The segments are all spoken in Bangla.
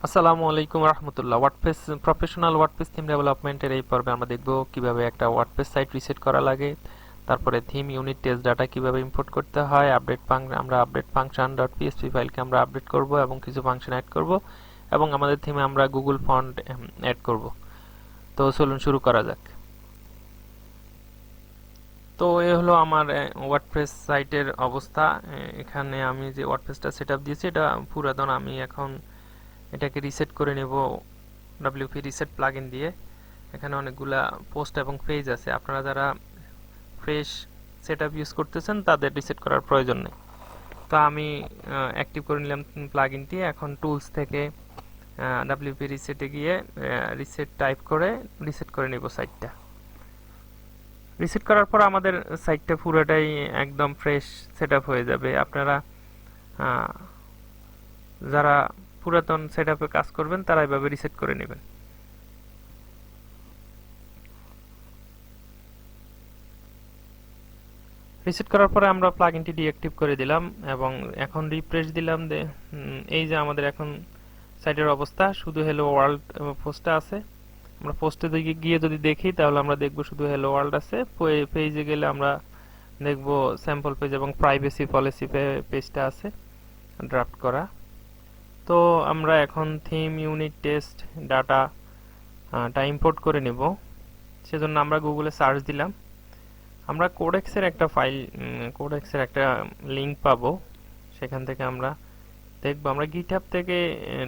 আসসালামু আলাইকুম রহমতুল্লাহ। প্রফেশনাল ওয়ার্ডপ্রেস থিম ডেভেলপমেন্টের এই পর্বে আমরা দেখব কিভাবে একটা ওয়ার্ডপ্রেস সাইট রিসেট করা লাগে, তারপরে থিম ইউনিট টেস্ট ডাটা কিভাবে ইম্পোর্ট করতে হয়, আমরা আপডেট ফাংশন ডট পিএসপি ফাইলকে আমরা আপডেট করব এবং কিছু ফাংশন অ্যাড করব, এবং আমাদের থিমে আমরা গুগল ফন্ট অ্যাড করব। তো চলুন শুরু করা যাক। তো এই হলো আমার ওয়ার্ডপ্রেস সাইটের অবস্থা। এখানে আমি যে ওয়ার্ডপ্রেসটা সেটআপ দিয়েছি এটা পুরাতন। আমি এখন এটাকে রিসেট করে নেব ডব্লিউপি রিসেট প্লাগইন দিয়ে। এখানে অনেকগুলা পোস্ট এবং পেজ আছে। আপনারা যারা ফ্রেশ সেটআপ ইউজ করতেছেন তাদের রিসেট করার প্রয়োজন নেই। তো আমি অ্যাক্টিভ করে নিলাম প্লাগইনটি। এখন টুলস থেকে ডব্লিউপি রিসেটে গিয়ে রিসেট টাইপ করে রিসেট করে নেব সাইটটা। রিসেট করার পর আমাদের সাইটটা পুরোটাই একদম ফ্রেশ সেটআপ হয়ে যাবে। আপনারা যারা পুরাতন সেটআপে কাজ করবেন তারা এভাবে রিসেট করে নেবেন। রিসেট করার পরে আমরা প্লাগইনটি ডিঅ্যাক্টিভ করে দিলাম এবং এখন রিফ্রেশ দিলাম। এই যে আমাদের এখন সাইটের অবস্থা, শুধু হেলো ওয়ার্ল্ড পোস্টটা আছে। আমরা পোস্টে দিকে গিয়ে যদি দেখি তাহলে আমরা দেখব শুধু হেলো ওয়ার্ল্ড আছে। পেজে গেলে আমরা দেখব স্যাম্পল পেজ এবং প্রাইভেসি পলিসি পেজটা আছে ড্রাফট করা। তো আমরা এখন theme unit test data import করে নেব। সেজন্য আমরা গুগলে সার্চ দিলাম। আমরা কোডেক্সের একটা লিংক পাবো, সেখান থেকে আমরা দেখব। আমরা গিটহাব থেকে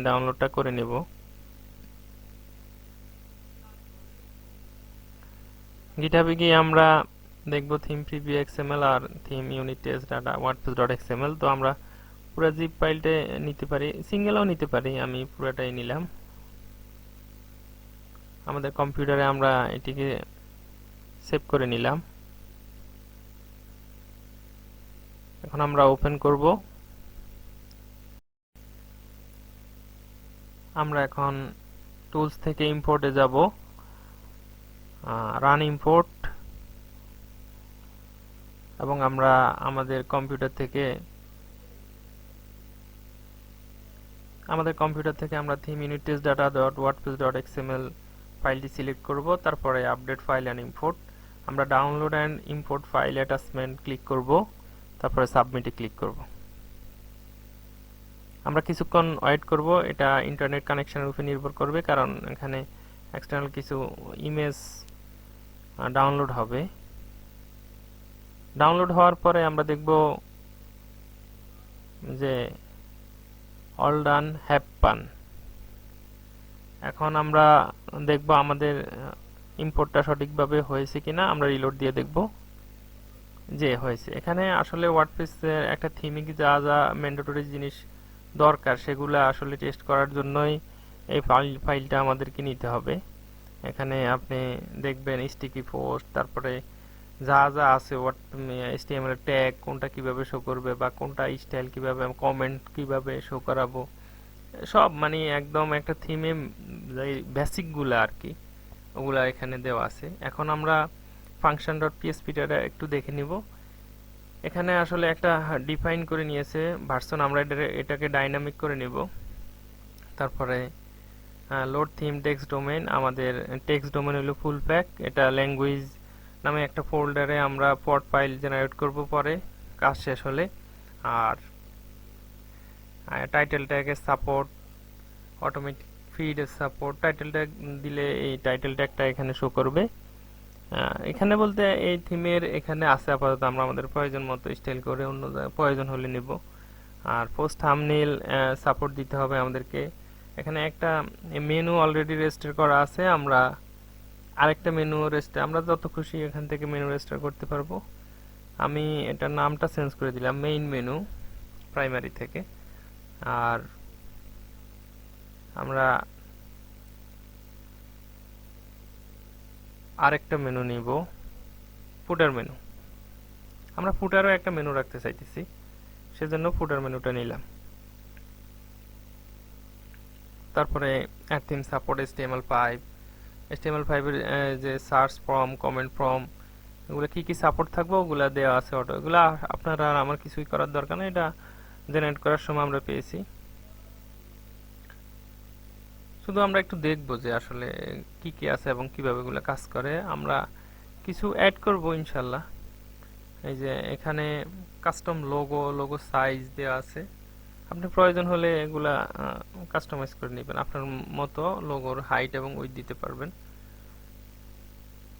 ডাউনলোডটা করে নেব। গিটহাবে গিয়ে আমরা দেখব থিম প্রিভিউ এক্সএমএল আর theme unit test data WordPress dot XML. তো আমরা পুরো জিপ ফাইলটা নিতে পারি, সিঙ্গেলও নিতে পারি। আমি পুরোটাই নিলাম। আমাদের কম্পিউটারে আমরা এটিকে সেভ করে নিলাম। এখন আমরা ওপেন করব। আমরা এখন টুলস থেকে ইম্পোর্টে যাব, রান ইম্পোর্ট, এবং আমরা আমাদের কম্পিউটার থেকে আমরা theme unit test data dot WordPress dot XML ফাইলটি সিলেক্ট করব। তারপরে আপডেট ফাইল অ্যান্ড ইম্পোর্ট, আমরা download and import file attachment click করব। তারপরে সাবমিটে ক্লিক করব। আমরা কিছুক্ষণ ওয়েট করব। এটা ইন্টারনেট কানেকশনের উপর নির্ভর করবে, কারণ এখানে এক্সটার্নাল কিছু ইমেজ ডাউনলোড হবে। ডাউনলোড হওয়ার পরে আমরা দেখব যে অল ডান হ্যাভ পান। এখন আমরা দেখব আমাদের ইম্পোর্টটা সঠিকভাবে হয়েছে কিনা। আমরা রিলোড দিয়ে দেখব যে হয়েছে। এখানে আসলে ওয়ার্ডপ্রেসের একটা থিমে যা যা ম্যান্ডেটরি জিনিস দরকার সেগুলো আসলে টেস্ট করার জন্যই এই ফাইলটা আমাদেরকে নিতে হবে। এখানে আপনি দেখবেন স্টিকি পোস্ট, তারপরে যা যা আছে HTML ট্যাগ কোনটা কিভাবে শো করবে, বা কোনটা স্টাইল কিভাবে, কমেন্ট কিভাবে শো করাবো, সব মানে একদম একটা থিমে বেসিকগুলো আর কি, ওগুলা এখানে দেওয়া আছে। এখন আমরা ফাংশন ডট পিএসপিটা একটু দেখে নিব। এখানে আসলে একটা ডিফাইন করে নিয়েছে ভার্সন। আমরা এটাকে ডাইনামিক করে নিব। তারপরে লোড থিম টেক্সট ডোমেইন, আমাদের টেক্সট ডোমেইন হলো ফুল প্যাক। এটা ল্যাঙ্গুয়েজ নামে একটা ফোল্ডারে আমরা পট ফাইল জেনারেট করব পরে কাজ শেষ হলে। আর টাইটেল ট্যাগের support, automatic feed support. Title tag দিলে এই টাইটেল ট্যাগটা এখানে শো করবে। এখানে বলতে এই থিমের এখানে আছে আপাতত, আমরা আমাদের প্রয়োজন মতো স্টাইল করে অন্য প্রয়োজন হলে নেব। আর পোস্ট থাম্বনেইল সাপোর্ট দিতে হবে আমাদেরকে। এখানে একটা মেনু অলরেডি রেজিস্টার করা আছে, আমরা আরেকটা মেনু আমরা যত খুশি এখান থেকে মেনু রেজিস্টার করতে পারবো। আমি এটার নামটা চেঞ্জ করে দিলাম মেইন মেনু প্রাইমারি থেকে। আর আমরা আরেকটা মেনু নিব, ফুটার মেনু। আমরা ফুটারও একটা মেনু রাখতে চাইতেছি, সেজন্য ফুটার মেনুটা নিলাম। তারপরে অ্যাড থিম সাপোর্ট HTML5 এর যে সার্চ ফর্ম, কমেন্ট ফর্ম, এগুলো কি কি সাপোর্ট থাকবে ওগুলা দেওয়া আছে অটো। এগুলো আপনারা আমার কিছুই করার দরকার নেই, এটা জেনারেট করার সময় আমরা পেয়েছি। শুধু আমরা একটু দেখবো যে আসলে কি কি আছে এবং কিভাবে এগুলো কাজ করে। আমরা কিছু অ্যাড করব ইনশাল্লাহ। এই যে এখানে কাস্টম লোগো সাইজ দেওয়া আছে, আপনি প্রয়োজন হলে এগুলা কাস্টমাইজ করে নেবেন, আপনার মতো লোগোর হাইট এবং উইডথ দিতে পারবেন।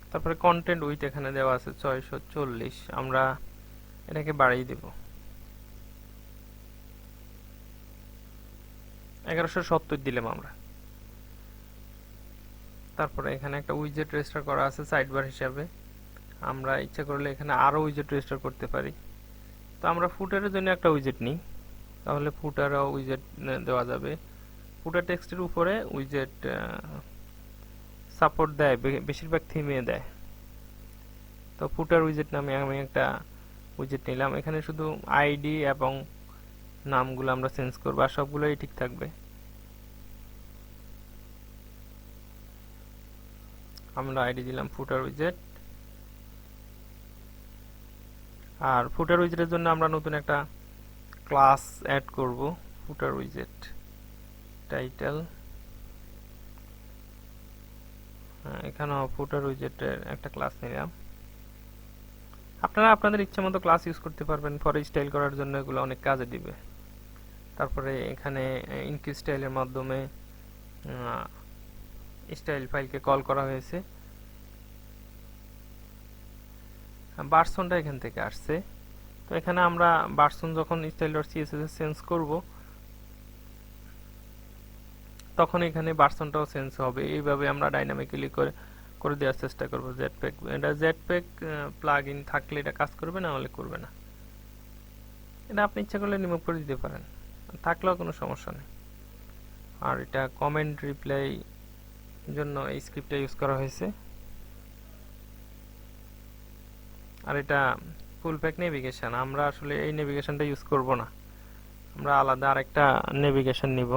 তারপরে কন্টেন্ট উইথ এখানে দেওয়া আছে 640, আমরা এটাকে বাড়িয়ে দেব 1170 দিলাম আমরা। তারপরে এখানে একটা উইজেট রেজিস্টার করা আছে সাইডবার হিসাবে, আমরা ইচ্ছা করলে এখানে আরো উইজেট রেজিস্টার করতে পারি। তো আমরা ফুটারের জন্য একটা উইজেট নিই, তাহলে ফুটারও উইজেট দেওয়া যাবে। ফুটার টেক্সটের উপরে উইজেট সাপোর্ট দেয়, বেশিরভাগ থিমে দেয়। তো ফুটার উইজেট নামে আমি একটা উইজেট নিলাম, এখানে শুধু আইডি এবং নামগুলো আমরা চেঞ্জ করব, আর সবগুলোই ঠিক থাকবে। আমরা আইডি দিলাম ফুটার উইজেট, আর ফুটার উইজেটের জন্য আমরা নতুন একটা ক্লাস অ্যাড করব, ফুটার উইজেট টাইটেল। এখানেও ফুটার উইজেটের একটা ক্লাস নিলাম। আপনারা আপনাদের ইচ্ছা মতো ক্লাস ইউজ করতে পারবেন, পরে স্টাইল করার জন্য এগুলো অনেক কাজে দিবে। তারপরে এখানে ইনক্রিজ স্টাইলের মাধ্যমে স্টাইল ফাইলকে কল করা হয়েছে। ভার্সনটা এখান থেকে আসছে, তো এখানে আমরা ভার্সন যখন style.css চেঞ্জ করব তখন এখানে ভার্সনটাও চেঞ্জ হবে। এইভাবে আমরা ডাইনামিক্যালি করে দেওয়ার চেষ্টা করব। জেটপ্যাক, এটা জেটপ্যাক প্লাগইন থাকলে এটা কাজ করবে, না হলে করবে না। এটা আপনি ইচ্ছা করলে রিমুভ করে দিতে পারেন, থাকলেও কোনো সমস্যা নেই। আর এটা কমেন্ট রিপ্লাই জন্য এই স্ক্রিপ্টটা ইউজ করা হয়েছে। আর এটা ফুল প্যাক নেভিগেশন, আমরা আসলে এই নেভিগেশনটা ইউজ করব না, আমরা আলাদা আরেকটা নেভিগেশন নিব।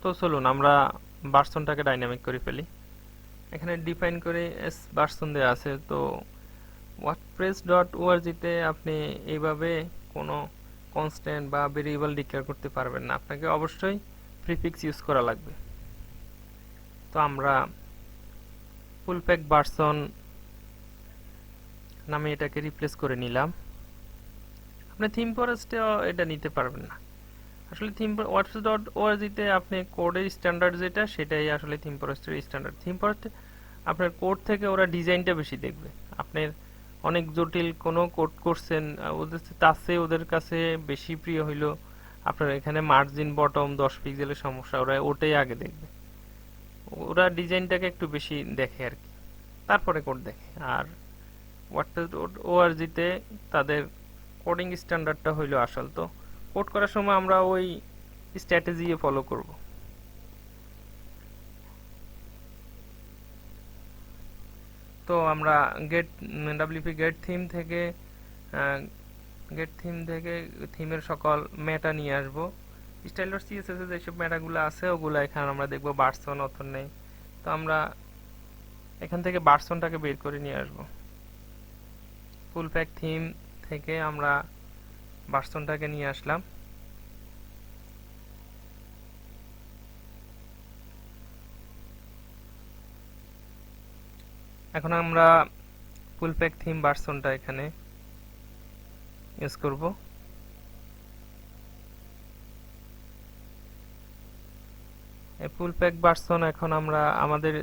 তো চলুন আমরা ভার্সনটাকে ডাইনামিক করে ফেলি। এখানে ডিফাইন করে ভার্সন দেওয়া আছে। তো wordpress.org তে আপনি এইভাবে কোনো কনস্ট্যান্ট বা ভেরিয়েবল ডিক্লেয়ার করতে পারবেন না, আপনাকে অবশ্যই প্রিফিক্স ইউজ করা লাগবে। তো আমরা ফুল প্যাক ভার্সন নামে এটাকে রিপ্লেস করে নিলাম। আপনি থিমফরেস্টেও এটা নিতে পারবেন না, আসলে wordpress.org তে আপনি কোডের স্ট্যান্ডার্ড যেটা, সেটাই আসলে থিমফরেস্টের স্ট্যান্ডার্ড। থিমফরেস্ট আপনার কোড থেকে ওরা ডিজাইনটা বেশি দেখবে। আপনার অনেক জটিল কোনো কোড করছেন, তার চেয়ে ওদের কাছে বেশি প্রিয় হইল আপনার এখানে মার্জিন বটম 10 পিক্সেলের সমস্যা, ওরা ওটাই আগে দেখবে। ওরা ডিজাইনটাকে একটু বেশি দেখে আর কি, তারপরে কোড দেখে। আর wordpress.org তে তাদের কোডিং স্ট্যান্ডার্ডটা হইল আসল। তো কোড করার সময় আমরা ওই স্ট্র্যাটেজি ফলো করব। তো আমরা গেট থিম থেকে থিমের সকল মেটা নিয়ে আসব। style.css এ যেসব মেটাগুলো আছে ওগুলো এখানে আমরা দেখব ভার্সন অথর নেই। তো আমরা এখান থেকে ভার্সনটাকে বের করে নিয়ে আসব। ফুল প্যাক থিম থেকে আমরা ভার্সনটাকে নিয়ে আসলাম। এখন আমরা ফুল প্যাক থিম ভার্সনটা এখানে ইউজ করব। ফুল প্যাক ভার্সন এখন আমরা আমাদের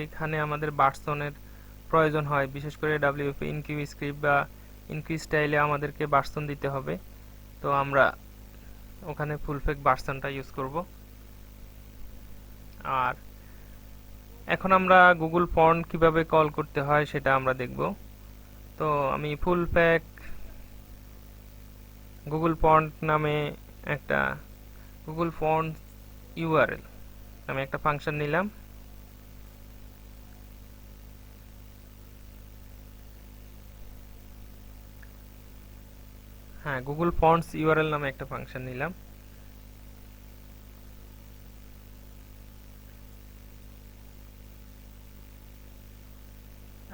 যেখানে আমাদের ভার্সনের প্রয়োজন হয়, বিশেষ করে ডব্লিউপি ইনকিউ স্ক্রিপ্ট বা ইনকিউ স্টাইলে আমাদেরকে ভার্সন দিতে হবে, তো আমরা ওখানে ফুল প্যাক ভার্সনটা ইউজ করব। আর এখন আমরা গুগল ফন্ট কিভাবে কল করতে হয় সেটা আমরা দেখব। তো আমি ফুল প্যাক গুগল ফন্ট নামে একটা গুগল ফন্ট ইউআরএল নামে একটা ফাংশন নিলাম। হ্যাঁ, গুগল ফন্টস ইউআরএল নামে একটা ফাংশন নিলাম।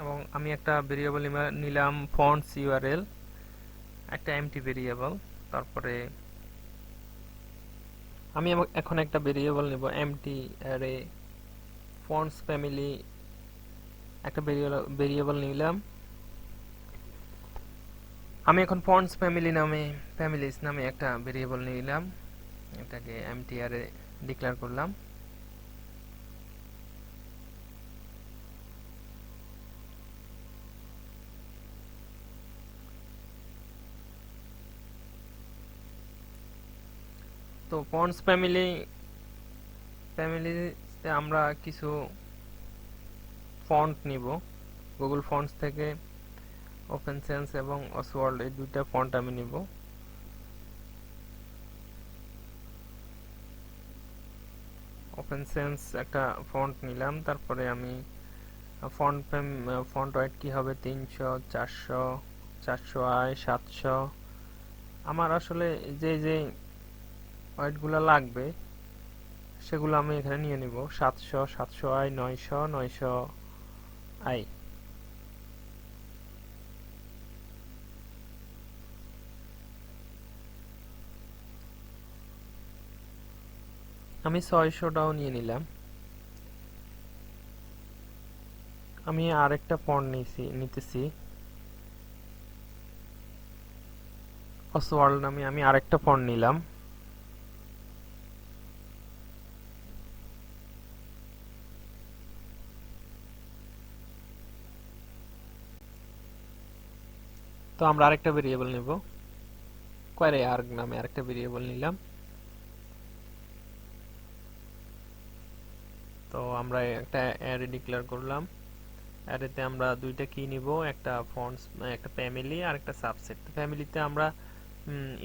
এবং আমি একটা ভেরিয়েবল নিলাম ফন্টস ইউআরএল। একটা এমটি ভেরিয়েবল, তারপরে আমি এখন একটা ভেরিয়েবল নেব এমটি অ্যারে ফন্টস ফ্যামিলি, একটা ভেরিয়েবল নিলাম। আমি এখন ফন্টস ফ্যামিলিজ নামে একটা ভেরিয়েবল নিলাম, এটাকে এমটি অ্যারে ডিক্লেয়ার করলাম। তো ফন্টস ফ্যামিলিতে আমরা কিছু ফন্ট নিব গুগল ফন্টস থেকে। ওপেন সেন্স এবং অসওয়ার্ল্ড এই দুইটা ফন্ট আমি নিব। ওপেন সেন্স একটা ফন্ট নিলাম, তারপরে আমি ফন্ট ওয়েট কি হবে 300, 400, 400i, 700। আমার আসলে যে যে ওয়েটগুলো লাগবে সেগুলো আমি এখানে নিয়ে নিব। 700, 700i, 900, 900i। আমি 600টাও নিয়ে নিলাম। আমি আরেকটা ফন্ট নিতেছি অসওয়ার্ল্ড নামে, আমি আরেকটা ফন্ট নিলাম। তো আমরা আরেকটা ভেরিয়েবল নেব, কোয়ারি আর্গ নামে আরেকটা ভেরিয়েবল নিলাম। তো আমরা একটা অ্যারে ডিক্লেয়ার করলাম। অ্যারেতে আমরা দুইটা কি নিব, একটা ফন্টস, একটা ফ্যামিলি আর একটা সাবসেট। ফ্যামিলিতে আমরা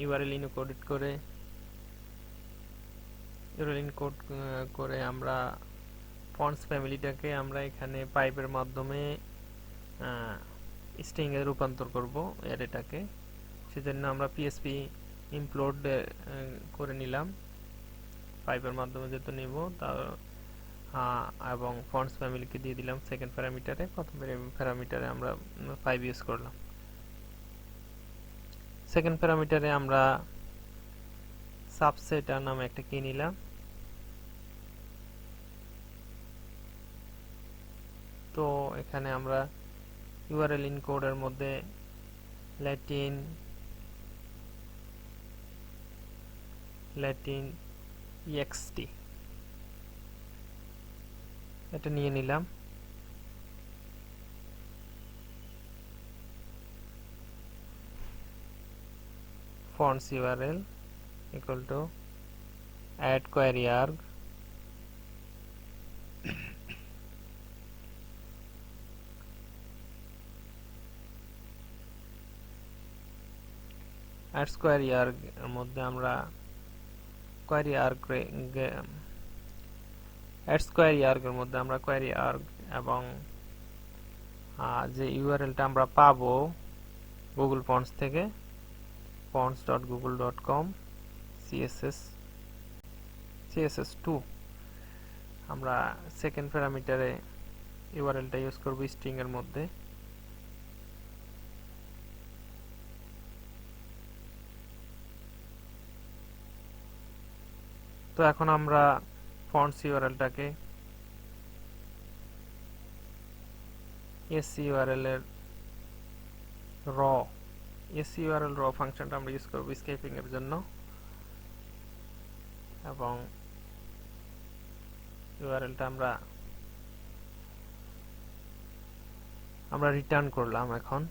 ইউআরএল ইনকোড করে আমরা ফন্টস ফ্যামিলিটাকে আমরা এখানে পাইপের মাধ্যমে স্ট্রিং এ রূপান্তর করব অ্যারেটাকে। সেজন্য আমরা পিএসপি ইমপ্লোড করে নিলাম, পাইপের মাধ্যমে যেহেতু নিব তা এবং ফন্টস ফ্যামিলিকে দিয়ে দিলাম সেকেন্ড প্যারামিটারে। প্রথম প্যারামিটারে আমরা 5 ইউজ করলাম। সেকেন্ড প্যারামিটারে আমরা সাবসেট নামে একটা কি নিলাম। তো এখানে আমরা ইউআরএল ইনকোডের মধ্যে ল্যাটিন ইএক্সটি এটা নিয়ে নিলাম। fonts url equal to add query arg add query arg এর মধ্যে আমরা query arg add query arg এর মধ্যে আমরা query arg এবং যে ইউআরএলটা আমরা পাবো গুগল ফন্টস থেকে fonts.google.com css2 আমরা সেকেন্ড প্যারামিটারে ইউআরএলটা ইউজ করব স্ট্রিং এর মধ্যে। তো এখন আমরা ফন্টস ইউআরএলটাকে SURL এর SURL র ফাংশনটা আমরা ইউজ করব স্কেপিং এর জন্য, এবং ইউআরএলটা আমরা রিটার্ন করলাম এখন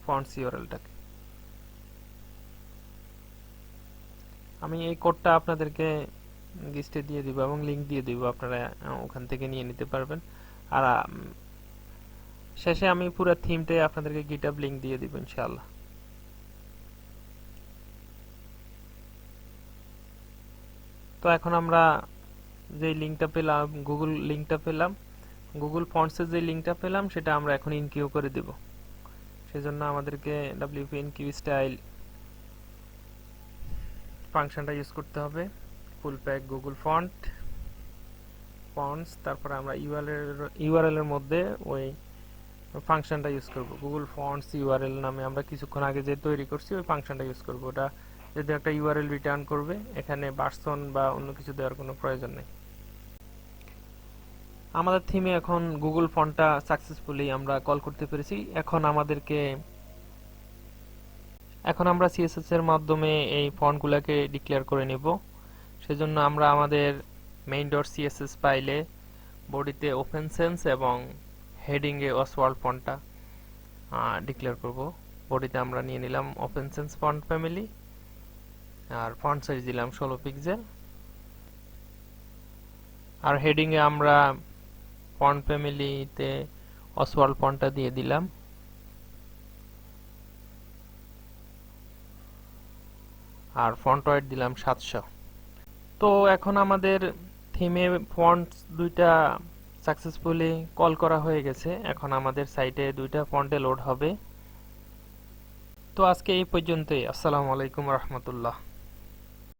ফন্টস ইউআরএলটাকে। আমি এই কোডটা আপনাদেরকে লিস্টে দিয়ে দিব এবং লিংক দিয়ে দিব, আপনারা ওখান থেকে নিয়ে নিতে পারবেন। আর শেষে আমি পুরো থিমটাই আপনাদেরকে গিটহাব লিংক দিয়ে দিব ইনশাআল্লাহ। তো এখন আমরা যে লিংকটা পেলাম, গুগল ফন্টসের যে লিংকটা পেলাম সেটা আমরা এখন ইনকিউ করে দেব। সেজন্য আমাদেরকে wp enqueue স্টাইল ফাংশনটা ইউজ করতে হবে। ফুল প্যাক গুগল ফন্টস, তারপরে আমরা ইউআরএল এর মধ্যে ওই ফাংশনটা ইউজ করব। গুগল ফন্টস ইউআরএল নামে আমরা কিছুক্ষণ আগে যে তৈরি করছি ওই ফাংশনটা ইউজ করব। ওটা যদি একটা ইউআরএল রিটার্ন করবে, এখানে ভার্সন বা অন্য কিছু দেওয়ার কোনো প্রয়োজন নেই। আমাদের থিমে এখন গুগল ফন্টটা সাকসেসফুলি আমরা কল করতে পেরেছি। এখন আমরা সিএসএস এর মাধ্যমে এই ফন্টগুলোকে ডিক্লেয়ার করে নিব। সেজন্য আমরা আমাদের main.css ফাইলে বডিতে ওপেন সেন্স এবং হেডিং এ অসওয়াল্ড ফন্টটা ডিক্লেয়ার করব। বডিতে আমরা নিয়ে নিলাম ওপেন সেন্স ফন্ট ফ্যামিলি, আর ফন্ট সাইজ দিলাম 16 পিক্সেল, আর হেডিং এ আমরা ফন্ট ফ্যামিলিতে অসওয়াল্ড ফন্টটা দিয়ে দিলাম। আর ফন্ট ওয়েট দিলাম 700। তো এখন আমাদের থিমে ফন্টস দুইটা সাকসেসফুলি কল করা হয়ে গেছে। এখন আমাদের সাইটে দুইটা ফন্টে লোড হবে। তো আজকে এই পর্যন্তই। আসসালামু আলাইকুম রহমতুল্লাহ।